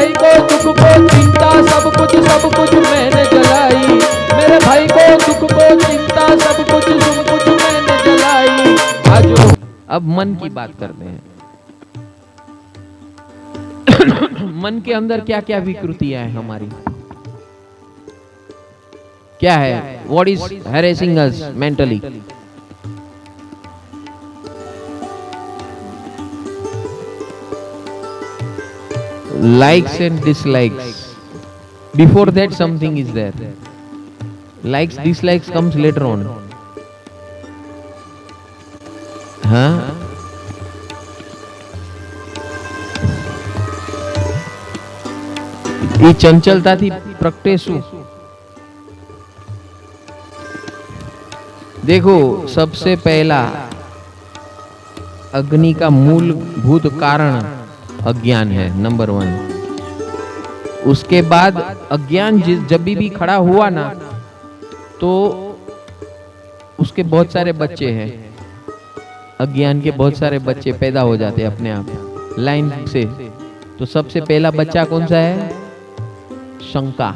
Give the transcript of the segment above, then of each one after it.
भाई को दुख को चिंता सब कुछ मैंने जलाई। मेरे भाई को दुख को चिंता सब कुछ मैंने जलाई। आजो अब मन की बात करते हैं। मन के अंदर क्या क्या विकृतियां हैं हमारी, क्या है? What is harassing us mentally? Likes and dislikes. Before that something is there. Likes, dislikes comes later on. हाँ? ये चंचलता थी प्रगटे शू? देखो, सबसे पहला अग्नि का मूलभूत कारण अज्ञान है, नंबर 1। उसके बाद अज्ञान जब भी खड़ा हुआ ना, तो उसके बहुत सारे बच्चे हैं। अज्ञान के बहुत सारे बच्चे पैदा हो जाते हैं अपने आप लाइन से। तो सबसे पहला बच्चा कौन सा है? शंका।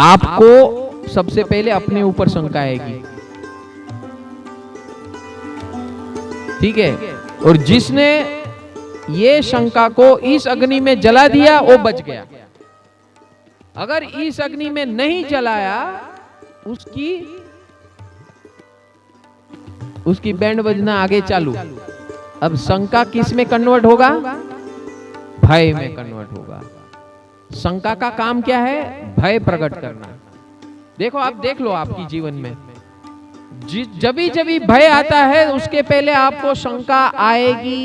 आपको सबसे पहले अपने ऊपर शंका आएगी, ठीक है? और जिसने ये शंका को इस अग्नि में जला दिया वो बच गया। अगर इस अग्नि में नहीं जलाया, उसकी बैंड बजना आगे चालू। अब शंका किस में कन्वर्ट होगा? भय में कन्वर्ट होगा। शंका का काम क्या है? भय प्रकट करना। देखो, आप देख लो आपकी जीवन में जब भी भय आता है, उसके पहले आपको शंका आएगी।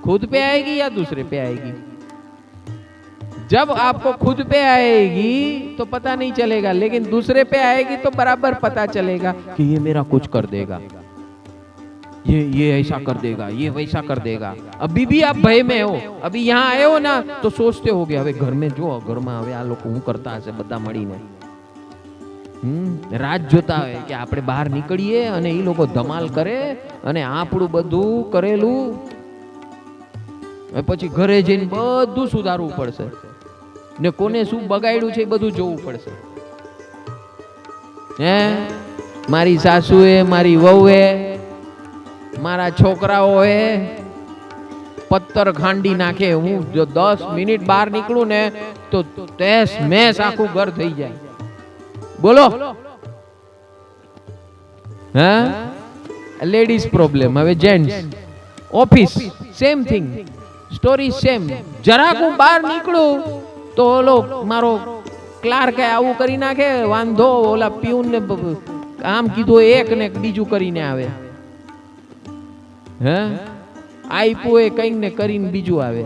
खुद पे आएगी या दूसरे पे आएगी? जब आपको खुद पे आएगी तो पता नहीं चलेगा, लेकिन दूसरे पे आएगी तो बराबर पता चलेगा कि ये मेरा कुछ कर देगा, ये ऐसा कर देगा, ये वैसा कर देगा। अभी भी आप भय में हो। अभी यहाँ आए हो ना, तो सोचते हो गए, घर में जो घर में आ लोग હું કરતા હશે બધા મળીને રાત જોતા હોય કે આપણે બહાર નીકળીએ અને એ લોકો ધમાલ કરે અને આપણું બધું કરેલું પછી ઘરે જઈને બધું સુધારવું પડશે ને કોને શું બગાડ્યું છે એ બધું જોવું પડશે। હે, મારી સાસુએ, મારી વહુએ, મારા છોકરાઓએ પત્તર ખાંડી નાખે। હું જો 10 મિનિટ બહાર નીકળું ને તો તેસ મેસ આખું ઘર થઈ જાય। બોલો, હા? Ladies problem. હવે gents, office same thing, story same. જરાક હું બહાર નીકળું તો ઓલો મારો ક્લાર્ક આવું કરી નાખે, વાંધો। ઓલા પ્યુન ને આમ કીધું એક ને બીજું કરીને આવે। હે, આઈપો એ કંઈક ને કરીને બીજું આવે।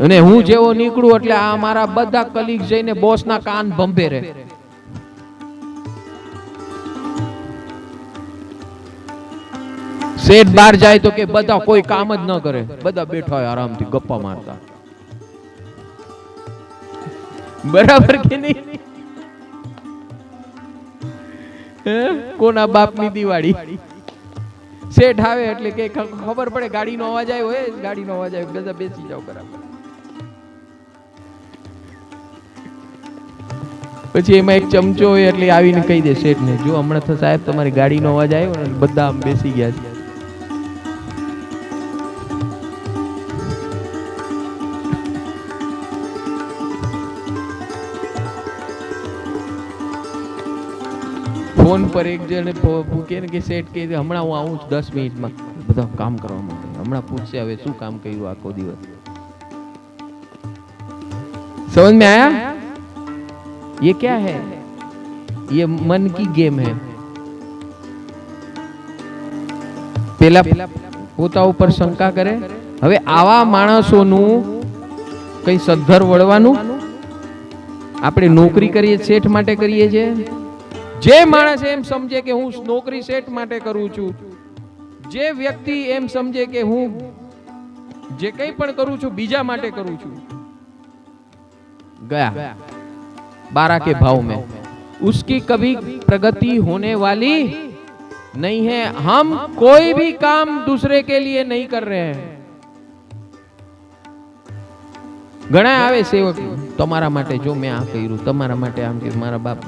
અને હું જેવો નીકળું એટલે આ મારા બધા કલીગ જઈને બોસના કાન ભંભેરે। સેઠ બહાર જાય તો કે બધા કોઈ કામ જ ન કરે, બધા બેઠા હોય આરામથી ગપ્પા મારતા। બરાબર કે નહીં? કોના બાપની દિવાળી? સેઠ આવે એટલે કે ખબર પડે ગાડીનો અવાજ આવ્યો હોય, ગાડીનો અવાજ આવ્યો, બધા બેસી જાવ બરાબર। પછી એમાં એક ચમચો હોય એટલે આવીને કહી દે શેઠ ને, જો હમણાં તો સાહેબ તમારી ગાડીનો અવાજ આવ્યો ને, બધા આમ બેસી ગયા છે। फोन पर एक जने पूछे ने कि सेठ के हमणा हूँ आऊँ 10 मिनिट में, બધા કામ કરવા માટે હમણાં પૂછશે હવે શું કામ કર્યું આખો દિવસ। समझ में आया? ये क्या है? ये मन की गेम है। પેલા પોતા ઉપર શંકા કરે। હવે આવા માણસોનું કઈ સદ્ધર વળવાનું? આપણે નોકરી કરીએ સેઠ માટે કરીએ છે। જે માણસ એમ સમજે કે હું નોકરી સેટ માટે કરું છું, જે વ્યક્તિ એમ સમજે કે હું જે કંઈ પણ કરું છું બીજા માટે કરું છું, गया 12 के भाव में, उसकी कभी प्रगति होने वाली नहीं है। हम कोई भी काम दूसरे के लिए नहीं कर रहे हैं। ઘણા આવે સેવક તમારા માટે જો મેં આ કર્યું, તમારા માટે આમ કે મારા બાપ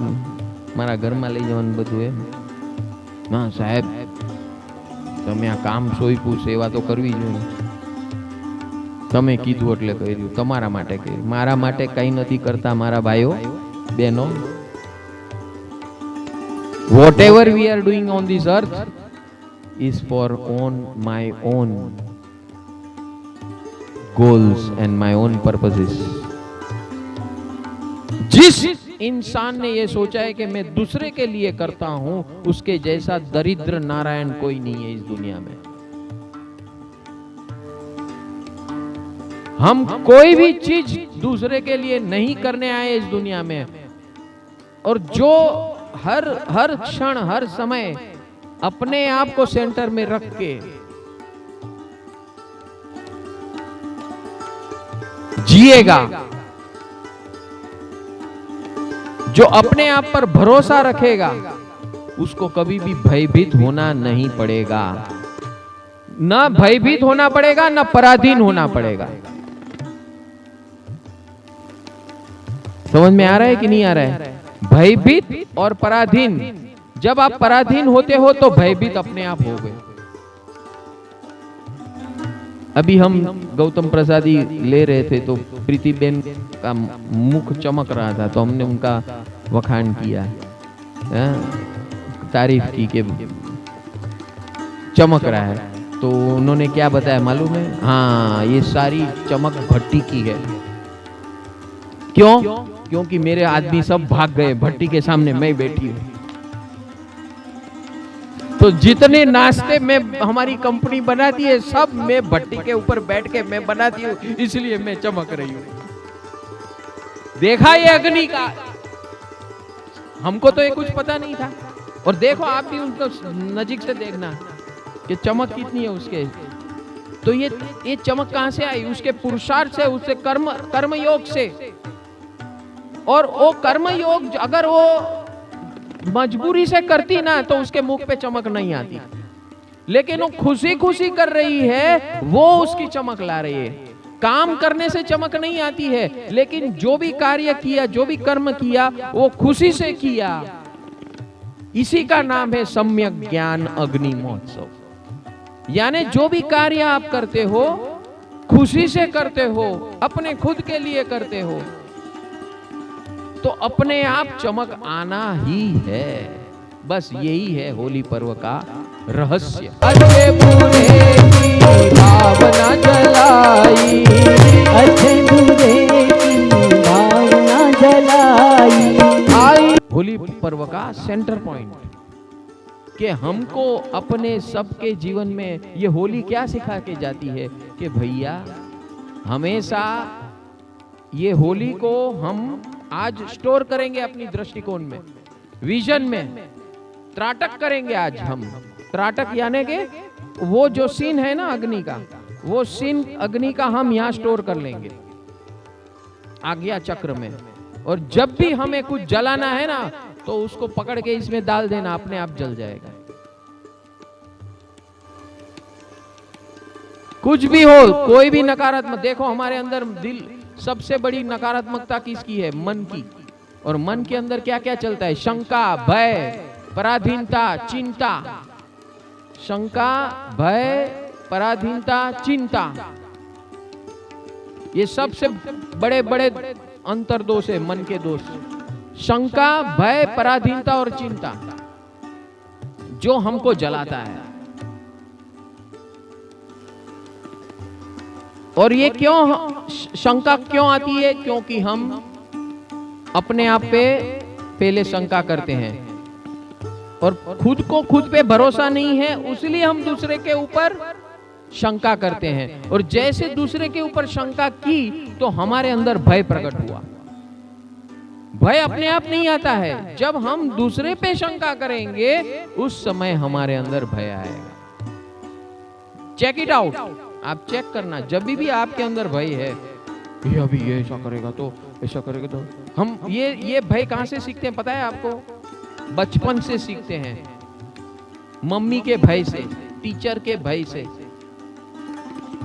મારા ઘરમાં લઈ જવાનું બધું એમ. ના સાહેબ, તમે આ કામ સોંપ્યું, સેવા તો કરવી જોઈએ. તમે કીધું એટલે કર્યું, તમારા માટે કર્યું. મારા માટે કંઈ નથી કરતા મારા ભાઈઓ બહેનો. Whatever we are doing on this earth is for my own goals and my own purposes. जिस इंसान ने ये सोचा है कि मैं दूसरे के लिए करता हूं, उसके जैसा दरिद्र नारायण कोई नहीं है इस दुनिया में. हम कोई भी चीज दूसरे के लिए नहीं करने आए इस दुनिया में. और जो हर क्षण हर समय अपने आप को सेंटर में रख के जिएगा, जो अपने आप पर भरोसा रखेगा, उसको कभी भी भयभीत होना नहीं पड़ेगा. ना भयभीत होना पड़ेगा, ना पराधीन होना पड़ेगा. समझ में आ रहा है कि नहीं आ रहा है? भयभीत और पराधीन. जब आप पराधीन होते हो तो भयभीत अपने आप हो गए. अभी हम गौतम प्रसादी ले रहे थे तो प्रीति बेन का मुख चमक रहा था, तो हमने उनका वखान किया, तारीफ की कि चमक रहा है. तो उन्होंने क्या बताया मालूम है? हाँ, ये सारी चमक भट्टी की है. क्यों? क्योंकि मेरे आदमी सब भाग गए, भट्टी के सामने मैं बैठी हूं. तो जितने नाश्ते में हमारी कंपनी बनाती है, सब मैं भट्टी के ऊपर बैठ के मैं बनाती हूँ, इसलिए मैं चमक रही हूँ. देखा ये अग्नि का? हमको तो ये कुछ पता नहीं था. और देखो आप भी उनको नजीक से देखना कि चमक कितनी है उसके. तो ये चमक कहां से आई? उसके पुरुषार्थ से, उससे कर्म योग से. और वो कर्म योग अगर वो मजबूरी से करती ना तो उसके मुख पे चमक नहीं आती. लेकिन वो खुशी खुशी कर रही है, वो उसकी चमक ला रही है. काम करने से चमक नहीं आती है, लेकिन जो भी कार्य किया, जो भी कर्म किया, वो खुशी से किया. इसी का नाम है सम्यक ज्ञान अग्नि महोत्सव. यानी जो भी कार्य आप करते हो, खुशी से करते हो, अपने खुद के लिए करते हो, तो अपने आप चमक आना ही है. बस यही है होली पर्व का रहस्य. अच्छे बुरे की भावना जलाई, अच्छे बुरे की भावना जलाई. आई होली पर्व का सेंटर पॉइंट कि हमको अपने सबके जीवन में ये होली क्या सिखा के जाती है कि भैया हमेशा ये होली को हम आज स्टोर करेंगे अपनी दृष्टिकोण में, विजन में. त्राटक करेंगे आज हम. त्राटक यानी कि वो जो सीन है ना अग्नि का, वो सीन अग्नि का हम यहाँ स्टोर कर लेंगे आज्ञा चक्र में. और जब भी हमें कुछ जलाना है ना, तो उसको पकड़ के इसमें डाल देना, अपने आप जल जाएगा. कुछ भी हो, कोई भी नकारात्मक. देखो हमारे अंदर दिल, सबसे बड़ी नकारात्मकता किसकी है? मन की. और मन के अंदर क्या क्या चलता है? शंका, भय, पराधीनता, चिंता. शंका, भय, पराधीनता, चिंता, ये सबसे बड़े बड़े अंतर्दोष है, मन के दोष. शंका, भय, पराधीनता और चिंता जो हमको जलाता है. और ये क्यों शंका क्यों आती है? क्योंकि हम अपने आप पे पहले शंका करते हैं और खुद पे भरोसा नहीं है, इसलिए हम दूसरे के ऊपर शंका करते हैं. और जैसे दूसरे के ऊपर शंका की तो हमारे अंदर भय प्रकट हुआ. भय अपने आप नहीं आता है, जब हम दूसरे पे शंका करेंगे उस समय हमारे अंदर भय आएगा. Check it out. आप चेक करना, जब भी आपके अंदर भय है, ये अभी ये ऐसा करेगा तो ऐसा करेगा तो. हम ये भय कहां से सीखते हैं पता है आपको? बचपन से सीखते हैं. मम्मी के भय से, टीचर के भय से।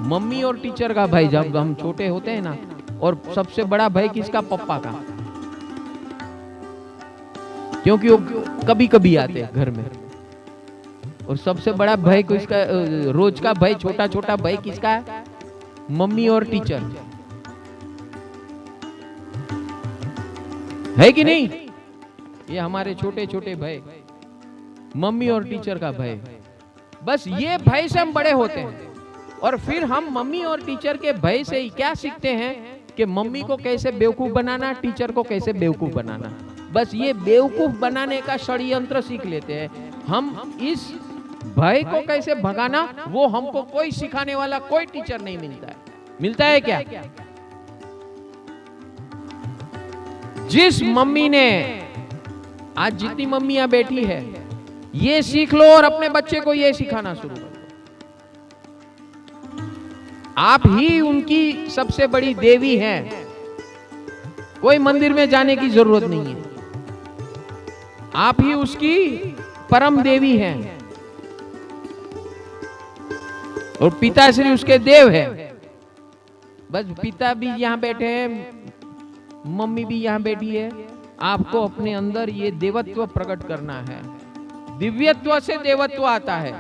मम्मी और टीचर का भय, जब हम छोटे होते हैं ना, और सबसे बड़ा भय किसका? पप्पा का, क्योंकि वो कभी कभी आते हैं घर में। और सबसे बड़ा भय किसका? रोज का भय, छोटा छोटा भय किसका है? मम्मी और टीचर, है कि नहीं? ये हमारे छोटे छोटे भय, मम्मी और टीचर का भय। बस ये भय से हम बड़े होते हैं, और फिर हम मम्मी और टीचर के भय से क्या सीखते हैं कि मम्मी को कैसे बेवकूफ बनाना, टीचर को कैसे बेवकूफ बनाना। बस ये बेवकूफ बनाने का षड्यंत्र सीख लेते हैं हम। इस भय को कैसे भगाना, वो हमको कोई सिखाने वाला, कोई टीचर नहीं मिलता है। मिलता है क्या? जिस मम्मी ने, आज जितनी मम्मियां बैठी है, ये सीख लो और अपने बच्चे को ये सिखाना शुरू करो। आप ही उनकी सबसे बड़ी देवी हैं। कोई मंदिर में जाने की जरूरत नहीं है, आप ही उसकी परम देवी हैं, और पिताश्री उसके देव है। बस पिता भी यहां बैठे हैं, मम्मी भी यहां बैठी है। आपको अपने अंदर ये देवत्व प्रकट करना है। दिव्यत्व से देवत्व आता है,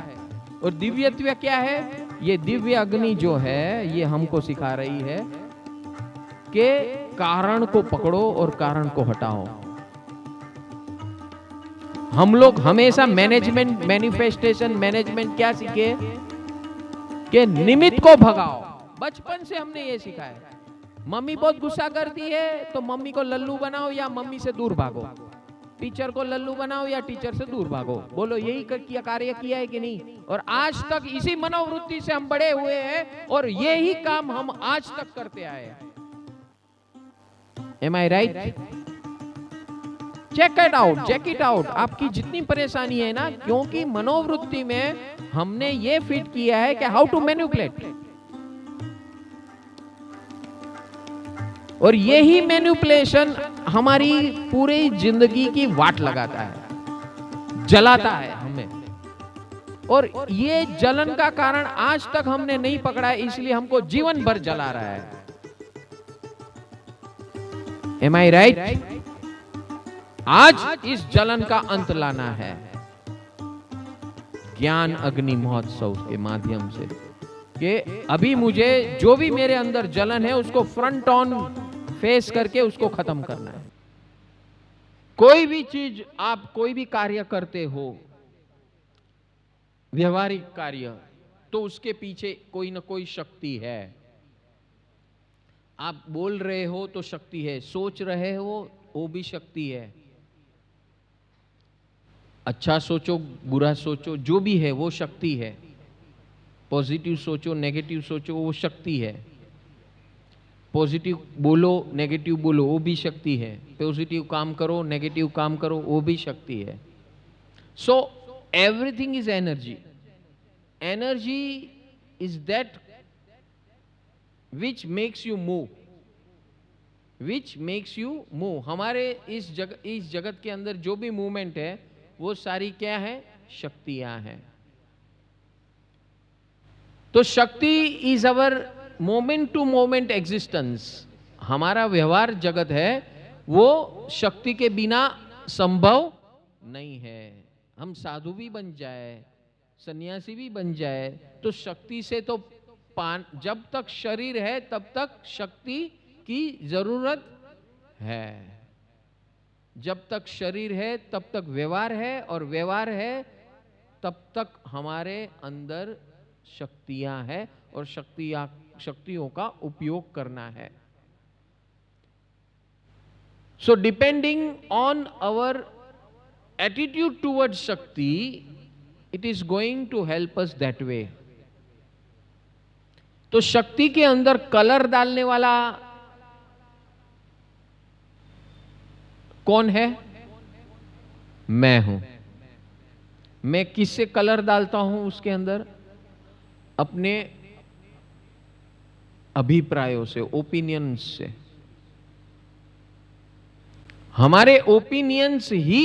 और दिव्यत्व क्या है? ये दिव्य अग्नि जो है, ये हमको सिखा रही है कि कारण को पकड़ो और कारण को हटाओ। हम लोग हमेशा मैनेजमेंट, मैनिफेस्टेशन, मैनेजमेंट क्या सीखे कि निमित्त को भगाओ। बचपन से हमने ये सीखा है। मम्मी बहुत गुस्सा करती है तो मम्मी को लल्लू बनाओ या मम्मी से दूर भागो। टीचर को लल्लू बनाओ या टीचर से दूर भागो। बोलो यही किया, कार्य किया है कि नहीं? और आज तक इसी मनोवृत्ति से हम बड़े हुए हैं, और यही काम हम आज तक करते आए हैं। Am I right? Check it out, check it out. आपकी जितनी परेशानी है ना, क्योंकि मनोवृत्ति में हमने ये फिट किया है कि हाउ टू मैनिपुलेट, और यही मैनिपुलेशन हमारी पूरी जिंदगी की वाट लगाता है, जलाता है हमें। और ये जलन का कारण आज तक हमने नहीं पकड़ा है, इसलिए हमको जीवन भर जला रहा है। Am I right? आज इस जलन का अंत लाना है ज्ञान अग्नि महोत्सव के माध्यम से, कि अभी मुझे जो भी मेरे अंदर जलन है उसको फ्रंट ऑन फेस करके उसको खत्म करना है। कोई भी चीज, आप कोई भी कार्य करते हो, व्यवहारिक कार्य, तो उसके पीछे कोई ना कोई शक्ति है। आप बोल रहे हो तो शक्ति है, सोच रहे हो वो भी शक्ति है। अच्छा सोचो, बुरा सोचो, जो भी है वो शक्ति है। पॉजिटिव सोचो, नेगेटिव सोचो, वो शक्ति है। पॉजिटिव बोलो, नेगेटिव बोलो, वो भी शक्ति है। पॉजिटिव काम करो, नेगेटिव काम करो, वो भी शक्ति है। So everything is energy. Energy is that which makes you move, which makes you move. हमारे इस जगत के अंदर जो भी मूवमेंट है वो सारी क्या है? शक्तियां हैं। तो शक्ति is our moment to moment existence. हमारा व्यवहार जगत है वो शक्ति के बिना संभव नहीं है। हम साधु भी बन जाए, सन्यासी भी बन जाए, तो शक्ति से तो जब तक शरीर है तब तक शक्ति की जरूरत है। जब तक शरीर है तब तक व्यवहार है, और व्यवहार है तब तक हमारे अंदर शक्तियां हैं, और शक्तियों का उपयोग करना है। So depending on our attitude towards shakti, it is going to help us that way. तो शक्ति के अंदर कलर डालने वाला कौन है? मैं हूं। मैं किससे कलर डालता हूं उसके अंदर? अपने अभिप्रायों से, ओपिनियंस से। हमारे ओपिनियंस ही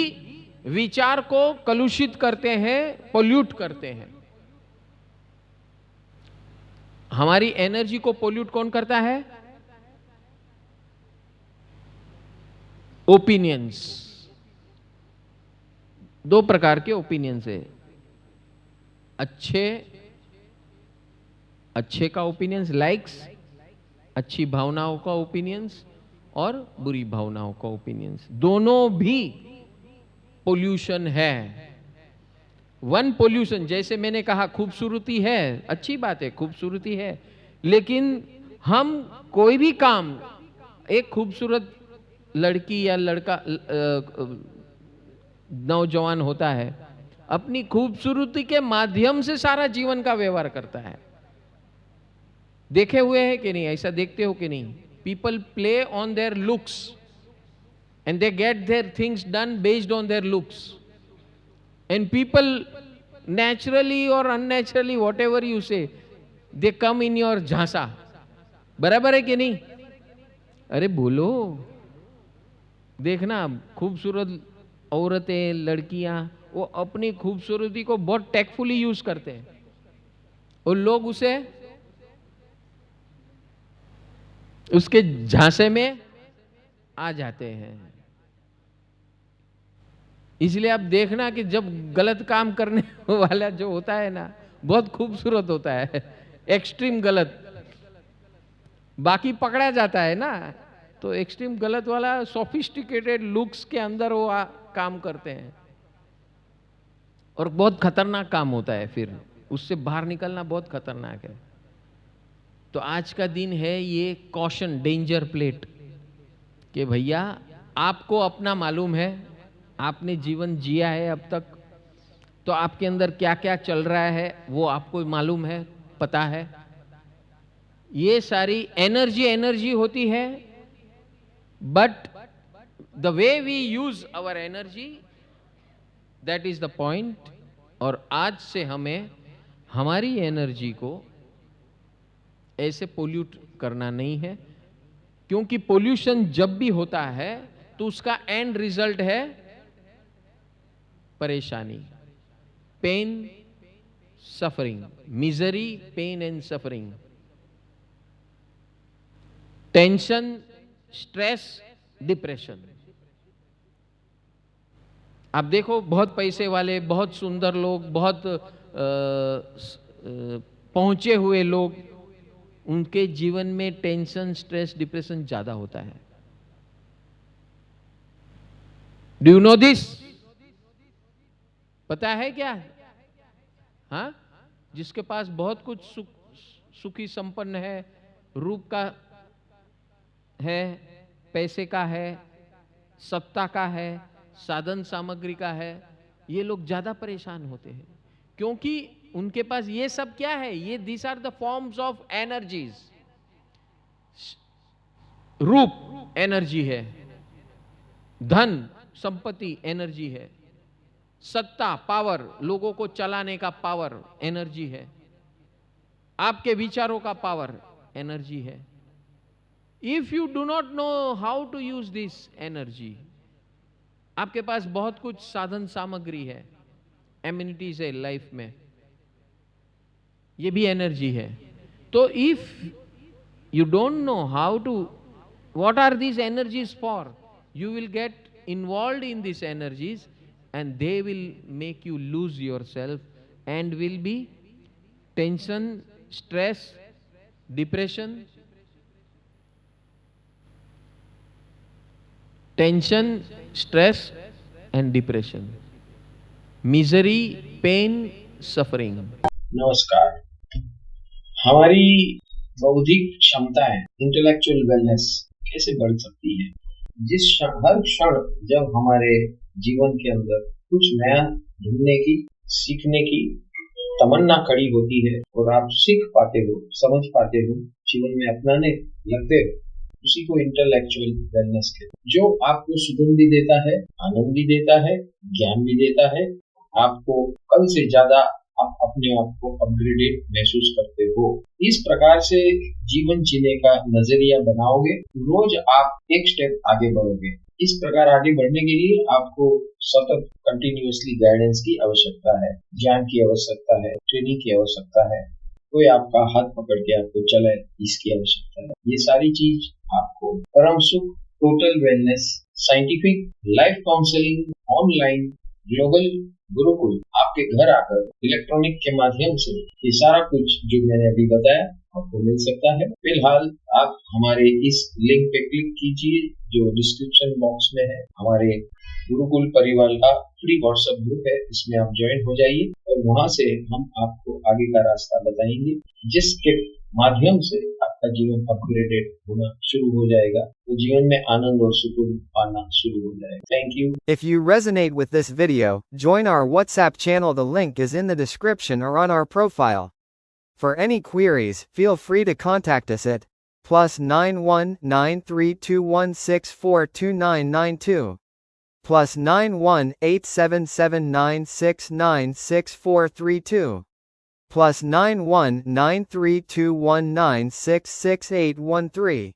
विचार को कलुषित करते हैं, पोल्यूट करते हैं। हमारी एनर्जी को पोल्यूट कौन करता है? ओपिनियंस। दो प्रकार के ओपिनियंस है, अच्छे का ओपिनियंस, लाइक्स, अच्छी भावनाओं का ओपिनियंस, और बुरी भावनाओं का ओपिनियंस। दोनों भी पोल्यूशन है। वन पोल्यूशन, जैसे मैंने कहा खूबसूरती है, अच्छी बात है, खूबसूरती है, लेकिन हम कोई भी काम, एक खूबसूरत लड़की या लड़का नौजवान होता है, अपनी खूबसूरती के माध्यम से सारा जीवन का व्यवहार करता है। देखे हुए हैं कि नहीं? ऐसा देखते हो कि नहीं? People play on their looks and they get their things done based on their looks, and people naturally और unnaturally, whatever you say, they come in your झांसा। बराबर है कि नहीं? अरे बोलो, देखना खूबसूरत औरतें, लड़कियां, वो अपनी खूबसूरती को बहुत टेक्टफुली यूज करते हैं, और लोग उसे, उसके झांसे में आ जाते हैं। इसलिए आप देखना कि जब गलत काम करने वाला जो होता है ना, बहुत खूबसूरत होता है, एक्सट्रीम गलत, बाकी पकड़ा जाता है ना, तो एक्सट्रीम गलत वाला सोफिस्टिकेटेड लुक्स के अंदर वो काम करते हैं, और बहुत खतरनाक काम होता है, फिर उससे बाहर निकलना बहुत खतरनाक है। तो आज का दिन है ये कॉशन, डेंजर प्लेट, कि भैया आपको अपना मालूम है, आपने जीवन जिया है अब तक, तो आपके अंदर क्या क्या चल रहा है वो आपको मालूम है, पता है। ये सारी एनर्जी होती है, but the way we use our energy, that is the point. और आज से हमें हमारी एनर्जी को ऐसे पोल्यूट करना नहीं है, क्योंकि पोल्यूशन जब भी होता है तो उसका एंड रिजल्ट है परेशानी, pain, suffering, misery, pain and suffering, tension, stress, depression. आप देखो, बहुत पैसे वाले, बहुत सुंदर लोग, बहुत पहुंचे हुए लोग, उनके जीवन में टेंशन, स्ट्रेस, डिप्रेशन ज्यादा होता है। Do you know this? पता है क्या? हाँ, जिसके पास बहुत कुछ सुखी संपन्न है, रूप का है, पैसे का है, सत्ता का है, साधन सामग्री का है, ये लोग ज्यादा परेशान होते हैं, क्योंकि उनके पास ये सब क्या है? ये this are the forms of energies. रूप एनर्जी है, धन संपत्ति एनर्जी है, सत्ता, पावर, लोगों को चलाने का पावर एनर्जी है, आपके विचारों का पावर एनर्जी है। If you do not know how to use this energy, आपके पास बहुत कुछ साधन सामग्री है, एम्यूनिटीज है लाइफ में, ये भी एनर्जी है। तो if you don't know how to, what are these energies for, you will get involved in these energies and they will make you lose yourself and will be tension, stress, depression, and depression, misery, pain, suffering। नमस्कार। हमारी बौद्धिक क्षमताएं, intellectual wellness कैसे बढ़ सकती है? हर क्षण जब हमारे जीवन के अंदर कुछ नया ढूंढने की, सीखने की तमन्ना खड़ी होती है और आप सीख पाते हो, समझ पाते हो, जीवन में अपनाने लगते हो, उसी को इंटेलेक्चुअल वेलनेस कहते हैं। जो आपको सुकून भी देता है, आनंद भी देता है, ज्ञान भी देता है, आपको कल से ज्यादा आप अपने आप को अपग्रेडेड महसूस करते हो। इस प्रकार से जीवन जीने का नजरिया बनाओगे, रोज आप एक स्टेप आगे बढ़ोगे। इस प्रकार आगे बढ़ने के लिए आपको सतत कंटिन्यूअसली गाइडेंस की आवश्यकता है, ज्ञान की आवश्यकता है, ट्रेनिंग की आवश्यकता है, कोई आपका हाथ पकड़ के आपको चलाए इसकी आवश्यकता है। ये सारी चीज आपको परम सुख, total wellness, scientific life counselling, online global Gurukul आपके घर आकर इलेक्ट्रॉनिक के माध्यम से ये सारा कुछ जो मैंने अभी बताया आपको मिल सकता है। फिलहाल आप हमारे इस लिंक पे क्लिक कीजिए जो डिस्क्रिप्शन बॉक्स में है। हमारे गुरुकुल परिवार का फ्री व्हाट्सएप ग्रुप है, इसमें आप ज्वाइन हो जाइए और वहां से हम आपको आगे का रास्ता बताएंगे, जिसके माध्यम से आपका जीवन अपग्रेडेड होना शुरू हो जाएगा, तो जीवन में आनंद और सुकून पाना शुरू हो जाएगा। Thank you. If you resonate with this video, join our WhatsApp channel. The link is in the description or on our profile. For any queries, feel free to contact us at +91 9321642992, +91 8779696432, +91 9321966813.